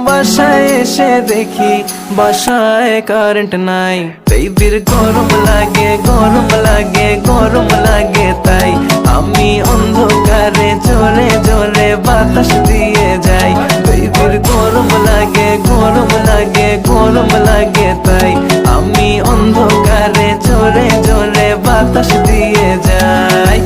বাসায় এসে দেখি বাসায় কারেন্ট নাই। বেবির গরম লাগে গরম লাগে গরম লাগে, তাই আমি অন্ধকারে জোরে জোরে বাতাস দিয়ে যাই। বেবির গরম লাগে গরম লাগে গরম লাগে, তাই আমি অন্ধকারে জোরে জোরে বাতাস দিয়ে যাই।